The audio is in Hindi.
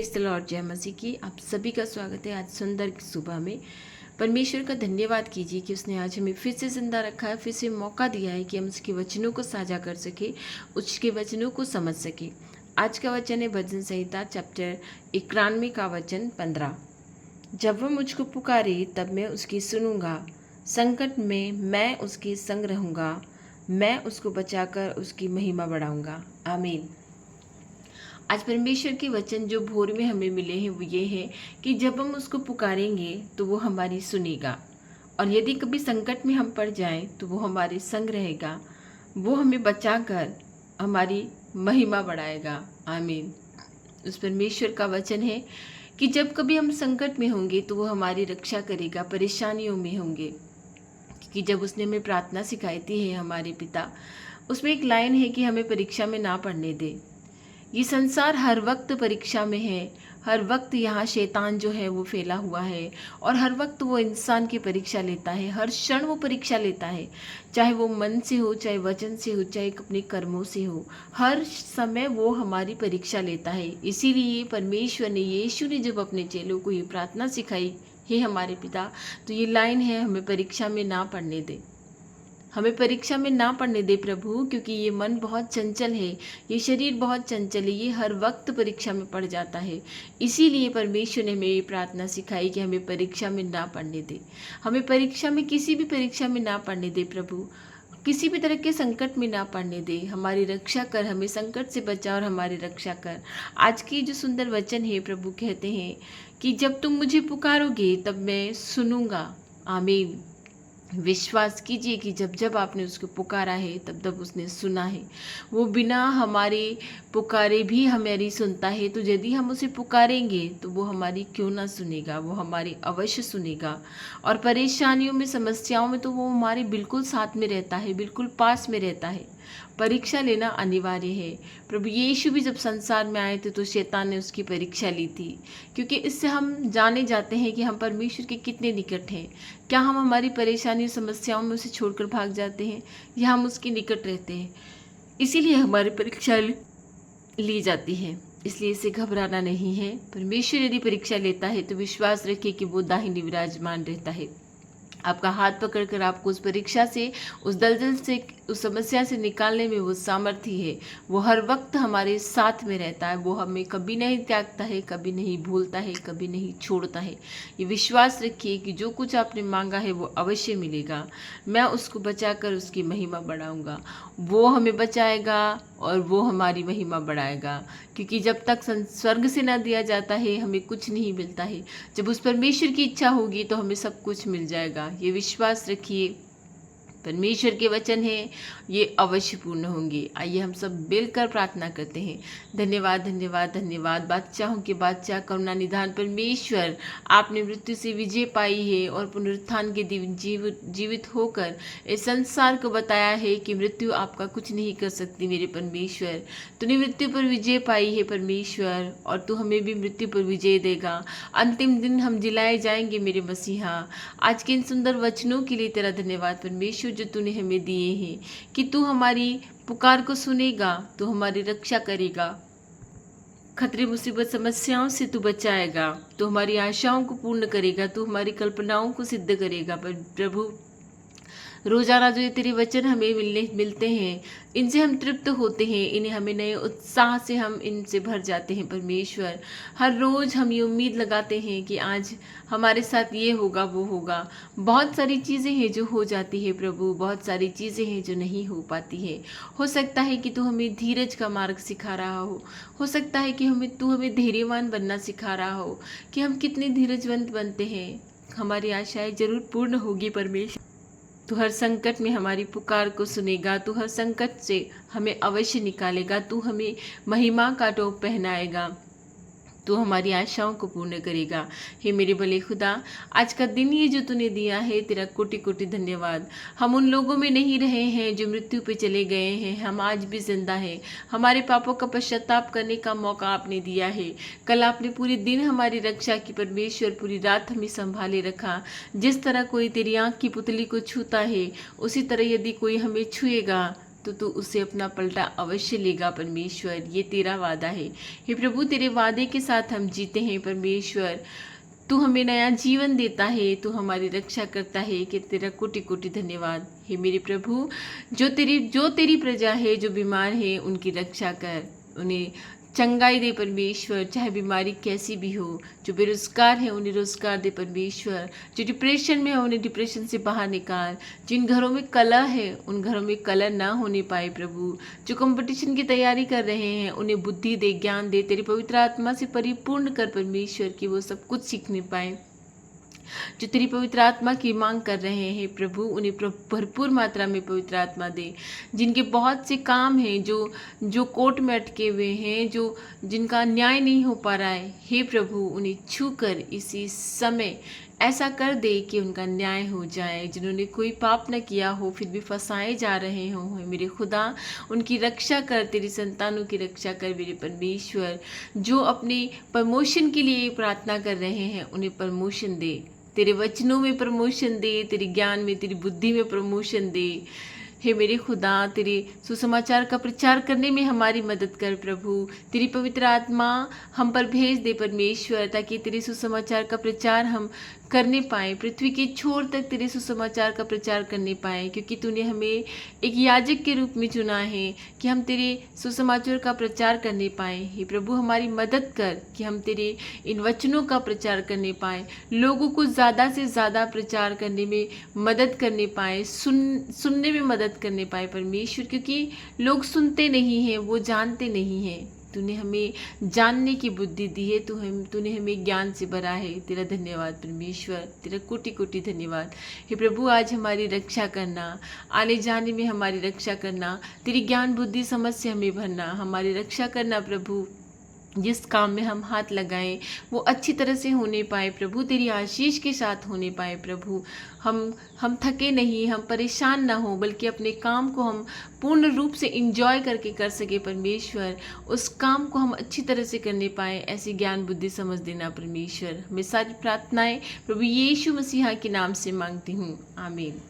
प्रेज़ द लॉर्ड, जय मसीह की। आप सभी का स्वागत है आज सुंदर की सुबह में। परमेश्वर का धन्यवाद कीजिए कि उसने आज हमें फिर से जिंदा रखा है, फिर से मौका दिया है कि हम उसके वचनों को साझा कर सके, उसके वचनों को समझ सके। आज का वचन है भजन संहिता चैप्टर 91 का वचन 15। जब वह मुझको पुकारे तब मैं उसकी सुनूंगा, संकट में मैं उसके संग रहूंगा, मैं उसको बचाकर उसकी महिमा बढ़ाऊंगा। आमीन। आज परमेश्वर के वचन जो भोर में हमें मिले हैं वो ये है कि जब हम उसको पुकारेंगे तो वो हमारी सुनेगा, और यदि कभी संकट में हम पड़ जाएं तो वो हमारे संग रहेगा, वो हमें बचाकर हमारी महिमा बढ़ाएगा। आमीन। उस परमेश्वर का वचन है कि जब कभी हम संकट में होंगे तो वो हमारी रक्षा करेगा, परेशानियों में होंगे। क्योंकि जब उसने हमें प्रार्थना सिखाई थी है हमारे पिता, उसमें एक लाइन है कि हमें परीक्षा में ना पड़ने दे। ये संसार हर वक्त परीक्षा में है, हर वक्त यहाँ शैतान जो है वो फैला हुआ है, और हर वक्त वो इंसान की परीक्षा लेता है, हर क्षण वो परीक्षा लेता है, चाहे वो मन से हो, चाहे वचन से हो, चाहे अपने कर्मों से हो, हर समय वो हमारी परीक्षा लेता है। इसीलिए परमेश्वर ने, यीशु ने जब अपने चेलों को ये प्रार्थना सिखाई, हे हमारे पिता, तो ये लाइन है, हमें परीक्षा में ना पड़ने दे, हमें परीक्षा में ना पड़ने दे प्रभु, क्योंकि ये मन बहुत चंचल है, ये शरीर बहुत चंचल है, ये हर वक्त परीक्षा में पड़ जाता है। इसीलिए परमेश्वर ने हमें ये प्रार्थना सिखाई कि हमें परीक्षा में ना पड़ने दे, हमें परीक्षा में, किसी भी परीक्षा में ना पड़ने दे प्रभु, किसी भी तरह के संकट में ना पड़ने दे, हमारी रक्षा कर, हमें संकट से बचा और हमारी रक्षा कर। आज की जो सुंदर वचन है, प्रभु कहते हैं कि जब तुम मुझे पुकारोगे तब मैं सुनूंगा। आमीन। विश्वास कीजिए कि जब जब आपने उसको पुकारा है तब तब उसने सुना है। वो बिना हमारे पुकारे भी हमारी सुनता है। तो यदि हम उसे पुकारेंगे तो वो हमारी क्यों ना सुनेगा, वो हमारी अवश्य सुनेगा। और परेशानियों में, समस्याओं में तो वो हमारे बिल्कुल साथ में रहता है, बिल्कुल पास में रहता है। परीक्षा लेना अनिवार्य है। प्रभु यीशु भी जब संसार में आए थे तो शैतान ने उसकी परीक्षा ली थी, क्योंकि इससे हम जाने जाते हैं कि हम परमेश्वर के कितने निकट हैं। क्या हम हमारी परेशानी, समस्याओं में उसे छोड़कर भाग जाते हैं, या हम उसके निकट रहते हैं? इसीलिए हमारी परीक्षा ली जाती है। इसलिए इसे घबराना नहीं है। परमेश्वर यदि परीक्षा लेता है तो विश्वास रखिए कि वो दाहिने विराजमान रहता है। आपका हाथ पकड़कर आपको उस परीक्षा से, उस दलदल से, उस समस्या से निकालने में वो सामर्थ्य है। वो हर वक्त हमारे साथ में रहता है, वो हमें कभी नहीं त्यागता है, कभी नहीं भूलता है, कभी नहीं छोड़ता है। ये विश्वास रखिए कि जो कुछ आपने मांगा है वो अवश्य मिलेगा। मैं उसको बचाकर उसकी महिमा बढ़ाऊंगा। वो हमें बचाएगा और वो हमारी महिमा बढ़ाएगा, क्योंकि जब तक स्वर्ग से ना दिया जाता है हमें कुछ नहीं मिलता है। जब उस परमेश्वर की इच्छा होगी तो हमें सब कुछ मिल जाएगा। ये विश्वास रखिए, परमेश्वर के वचन है, ये अवश्य पूर्ण होंगे। आइए हम सब मिलकर प्रार्थना करते हैं। धन्यवाद धन्यवाद धन्यवाद बादशाहों के बादशाह, करुणा निधान परमेश्वर, आपने मृत्यु से विजय पाई है और पुनरुत्थान के दिन जीवित होकर इस संसार को बताया है कि मृत्यु आपका कुछ नहीं कर सकती। मेरे परमेश्वर, तूने मृत्यु पर विजय पाई है परमेश्वर, और तू हमें भी मृत्यु पर विजय देगा। अंतिम दिन हम जिलाए जाएंगे मेरे मसीहा। आज के इन सुंदर वचनों के लिए तेरा धन्यवाद परमेश्वर, जो तूने हमें दिए हैं, कि तू हमारी पुकार को सुनेगा, तू हमारी रक्षा करेगा, खतरे मुसीबत समस्याओं से तू बचाएगा, तू हमारी आशाओं को पूर्ण करेगा, तू हमारी कल्पनाओं को सिद्ध करेगा। प्रभु, रोजाना जो ये तेरे वचन हमें मिलते हैं, इनसे हम तृप्त होते हैं, इन्हें हमें नए उत्साह से हम इनसे भर जाते हैं परमेश्वर। हर रोज़ हम ये उम्मीद लगाते हैं कि आज हमारे साथ ये होगा, वो होगा। बहुत सारी चीज़ें हैं जो हो जाती है प्रभु, बहुत सारी चीज़ें हैं जो नहीं हो पाती हैं। हो सकता है कि तू हमें धीरज का मार्ग सिखा रहा हो सकता है कि तू हमें धैर्यवान बनना सिखा रहा हो, कि हम कितने धीरजवंत बनते हैं। हमारी आशाएं जरूर पूर्ण होगी परमेश्वर। तू हर संकट में हमारी पुकार को सुनेगा, तू हर संकट से हमें अवश्य निकालेगा, तू हमें महिमा का टोप पहनाएगा, तू हमारी आशाओं को पूर्ण करेगा। हे मेरे भले खुदा, आज का दिन ये जो तूने दिया है, तेरा कोटि कोटि धन्यवाद। हम उन लोगों में नहीं रहे हैं जो मृत्यु पे चले गए हैं, हम आज भी जिंदा हैं। हमारे पापों का पश्चाताप करने का मौका आपने दिया है। कल आपने पूरे दिन हमारी रक्षा की परमेश्वर, पूरी रात हमें संभाले रखा। जिस तरह कोई तेरी आँख की पुतली को छूता है, उसी तरह यदि कोई हमें छुएगा तो तू उसे अपना पलटा अवश्य लेगा परमेश्वर, ये तेरा वादा है। हे प्रभु, तेरे वादे के साथ हम जीते हैं परमेश्वर। तू हमें नया जीवन देता है, तू हमारी रक्षा करता है, कि तेरा कोटि कोटि धन्यवाद। हे मेरे प्रभु, जो तेरी प्रजा है, जो बीमार है, उनकी रक्षा कर, उन्हें चंगाई दे परमेश्वर, चाहे बीमारी कैसी भी हो। जो बेरोजगार है उन्हें रोजगार दे परमेश्वर, जो डिप्रेशन में हो उन्हें डिप्रेशन से बाहर निकाल। जिन घरों में कलह है उन घरों में कलह ना होने पाए प्रभु। जो कंपटीशन की तैयारी कर रहे हैं उन्हें बुद्धि दे, ज्ञान दे, तेरी पवित्र आत्मा से परिपूर्ण कर परमेश्वर, कि वो सब कुछ सीखने पाए। जो तेरी पवित्र आत्मा की मांग कर रहे हैं प्रभु, उन्हें भरपूर मात्रा में पवित्र आत्मा दे। जिनके बहुत से काम हैं, जो कोर्ट में अटके हुए हैं, जिनका न्याय नहीं हो पा रहा है, हे प्रभु उन्हें छू कर इसी समय ऐसा कर दे कि उनका न्याय हो जाए। जिन्होंने कोई पाप न किया हो फिर भी फंसाए जा रहे हों, मेरे खुदा उनकी रक्षा कर, तेरी संतानों की रक्षा कर मेरे परमेश्वर। जो अपने प्रमोशन के लिए प्रार्थना कर रहे हैं उन्हें प्रमोशन दे, तेरे वचनों में प्रमोशन दे, तेरे ज्ञान में, तेरी बुद्धि में प्रमोशन दे। हे मेरे खुदा, तेरे सुसमाचार का प्रचार करने में हमारी मदद कर प्रभु। तेरी पवित्र आत्मा हम पर भेज दे परमेश्वर, ताकि तेरे सुसमाचार का प्रचार हम करने पाएँ, पृथ्वी के छोर तक तेरे सुसमाचार का प्रचार करने पाएँ। क्योंकि तूने हमें एक याजक के रूप में चुना है कि हम तेरे सुसमाचार का प्रचार करने पाएँ। हे प्रभु, हमारी मदद कर कि हम तेरे इन वचनों का प्रचार करने पाएँ, लोगों को ज़्यादा से ज़्यादा प्रचार करने में मदद करने पाएँ, सुनने में मदद करने पाए परमेश्वर। क्योंकि लोग सुनते नहीं हैं, वो जानते नहीं हैं। तूने हमें जानने की बुद्धि दी है, तूने हमें ज्ञान से भरा है। तेरा धन्यवाद परमेश्वर, तेरा कोटि कोटि धन्यवाद। हे प्रभु, आज हमारी रक्षा करना, आने जाने में हमारी रक्षा करना, तेरी ज्ञान बुद्धि समझ से हमें भरना, हमारी रक्षा करना प्रभु। जिस काम में हम हाथ लगाएं वो अच्छी तरह से होने पाए प्रभु, तेरी आशीष के साथ होने पाए प्रभु। हम थके नहीं, हम परेशान ना हो, बल्कि अपने काम को हम पूर्ण रूप से इंजॉय करके कर सके परमेश्वर। उस काम को हम अच्छी तरह से करने पाए, ऐसी ज्ञान बुद्धि समझ देना परमेश्वर। मैं सारी प्रार्थनाएं प्रभु यीशु मसीहा के नाम से मांगती हूँ, आमीन।